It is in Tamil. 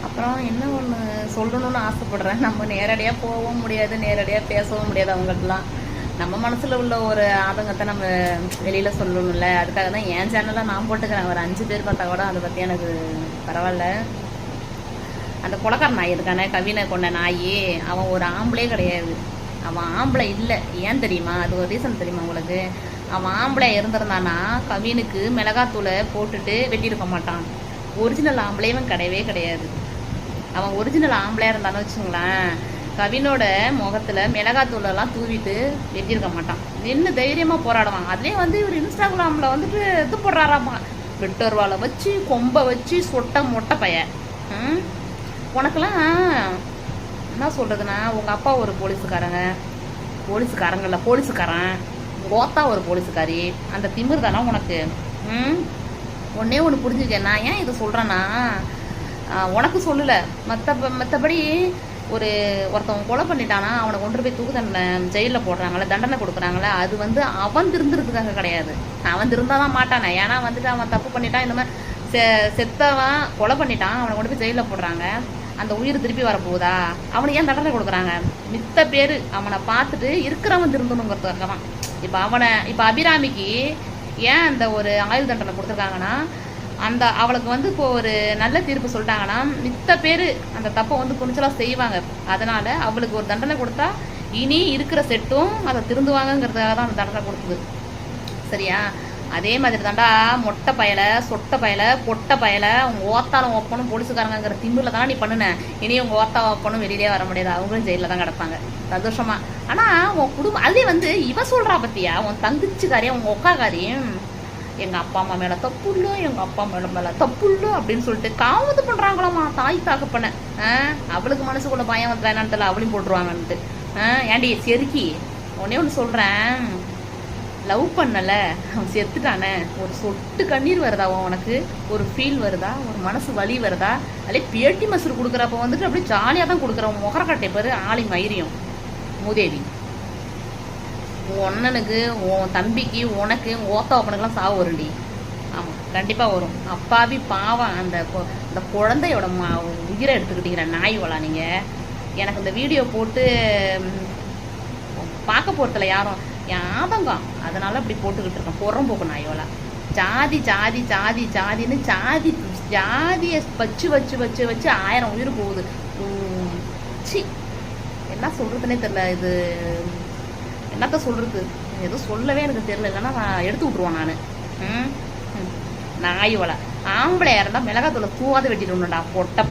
அப்புறம் என்ன ஒன்று சொல்லணும்னு ஆசைப்படுறேன். நம்ம நேரடியாக போகவும் முடியாது, நேரடியாக பேசவும் முடியாது அவங்கள்ட்டலாம். நம்ம மனசில் உள்ள ஒரு ஆதங்கத்தை நம்ம வெளியில் சொல்லணும்ல. அதுக்காக தான் என் சேனலில் நான் போட்டுக்கிறேன். ஒரு 5 பேர் பார்த்தா கூட அதை பற்றி எனக்கு பரவாயில்ல. அந்த கொலைக்கார நாய் இருக்கானே, கவினை கொண்ட நாய், அவன் ஒரு ஆம்பளே கிடையாது. அவன் ஆம்பளை இல்லை. ஏன் தெரியுமா? அது ஒரு ரீசன் தெரியுமா உங்களுக்கு? அவன் ஆம்பளை இருந்திருந்தானா கவினுக்கு மிளகாத்தூளை போட்டுட்டு வெட்டியிருக்க மாட்டான். ஒரிஜினல் ஆம்பளையும் கிடையவே கிடையாது. அவன் ஒரிஜினல் ஆம்பளையாக இருந்தான்னு வச்சுங்களேன், கவினோட முகத்தில் மிளகாத்தூளெல்லாம் தூவிட்டு வெட்டியிருக்க மாட்டான். நின்று தைரியமாக போராடுவான். அதுலேயே இவர் இன்ஸ்டாகிராமில் இது போடுறாராமா, வெட்டர்வாலை வச்சு கொம்பை வச்சு சொட்ட மொட்டை பையன். உனக்கெல்லாம் என்ன சொல்கிறதுனா, உங்கள் அப்பா ஒரு போலீஸுக்காரன், கோத்தா ஒரு போலீஸுக்காரி. அந்த திமிர் தானே உனக்கு. ஒன்றே ஒன்று புரிஞ்சுக்க. நான் ஏன் இதை சொல்கிறேன்னா, உனக்கு சொல்லலை, மற்றபடி ஒருத்தவன் கொலை பண்ணிட்டானா அவனை கொண்டு போய் தூக்கு தண்டனை ஜெயிலில் போடுறாங்களே, தண்டனை கொடுக்குறாங்களே, அது அவன் திருந்துறதுக்காக கிடையாது. அவன் திருந்தால் தான் மாட்டானே. ஏன்னா அவன் தப்பு பண்ணிட்டான், இந்த மாதிரி செத்தவன் கொலை பண்ணிட்டான், அவனை கொண்டு போய் ஜெயிலில் போடுறாங்க. அந்த உயிர் திருப்பி வரப்போகுதா? அவனுக்கு ஏன் தண்டனை கொடுக்குறாங்க? மித்த பேர் அவனை பார்த்துட்டு இருக்கிறவன் திருந்தணுங்கிறதுக்காக தான். இப்போ அபிராமிக்கு ஏன் அந்த ஒரு ஆயுள் தண்டனை கொடுத்துருக்காங்கன்னா, அவளுக்கு இப்போ ஒரு நல்ல தீர்ப்பு சொல்லிட்டாங்கன்னா மித்த பேர் அந்த தப்பை துணிச்சலாக செய்வாங்க. அதனால் அவளுக்கு ஒரு தண்டனை கொடுத்தா இனி இருக்கிற செட்டும் அதை திருந்துவாங்கங்கிறதுக்காக தான் அந்த தண்டனை கொடுக்குது. சரியா? அதே மாதிரி தாண்டா மொட்டை பயலை, சொட்டை பயலை, பொட்டை பயலை, உங்க ஓத்தாலும் ஓப்பனும் போலீஸுக்காரங்கிற திமிரில் தானே நீ பண்ணுன. இனி உங்க ஓத்தா ஓப்பனும் வெளியிலே வர முடியாது. அவங்களும் ஜெயிலில் தான் கிடப்பாங்க சந்தோஷமா. ஆனால் உன் குடும்பம் அதே இவ சொல்கிறா பத்தியா, உன் தங்கச்சிக்காரியா, உங்கள் ஒக்காக்காரியும் எங்கள் அப்பா அம்மா மேலே தப்பு இல்லை, எங்கள் அப்பா மேலே தப்பு இல்லை அப்படின்னு சொல்லிட்டு காவது பண்ணுறாங்களாம்மா தாய் தாக்கப்பன. அவளுக்கு மனசுக்குள்ள பயம் வந்துடா என்னன்னு தெரியல, அவளையும் போட்டுருவாங்கன்ட்டு. ஏன்டி செருக்கி, ஒன்னே ஒன்று சொல்கிறேன், லவ் பண்ணல, அவன் செத்துட்டானே, ஒரு சொட்டு கண்ணீர் வருதா உனக்கு? ஒரு ஃபீல் வருதா? ஒரு மனசு வலி வருதா? அதே பேட்டி மசூர் கொடுக்குறப்ப அப்படியே ஜாலியாக தான் கொடுக்குறவன். முகரக்கட்டை பேர் ஆளி மயிரியும் மூதேவி. உன் அண்ணனுக்கு, உன் தம்பிக்கு, உனக்கு, ஓத்தாவப்பனுக்கெல்லாம் சாவு வருண்டி. ஆமாம், கண்டிப்பாக வரும். அப்பாவி பாவம் அந்த குழந்தையோட உயிரை எடுத்துக்கிட்டீங்கிற நாய் வளா நீங்கள். எனக்கு இந்த வீடியோ போட்டு பார்க்க போகிறதில்ல யாரும், என் ஆதங்கம், அதனால அப்படி போட்டுக்கிட்டு இருக்கேன். புறம்போக்கு நாயோலா. ஜாதி ஜாதி ஜாதி ஜாதின்னு ஜாதியை வச்சு வச்சு வச்சு வச்சு 1000 உயிர் போகுது. சி, என்ன சொல்கிறதுனே தெரில. இது என்னத்த சொல்கிறது? எதுவும் சொல்லவே எனக்கு தெரியல. இல்லைன்னா நான் எடுத்து விட்ருவேன் நான். நாயோலா. ஆம்பளையாக இருந்தால் மிளகாத்தூளை தூவாத வெட்டிட்டு ஒன்றுடா பொட்டை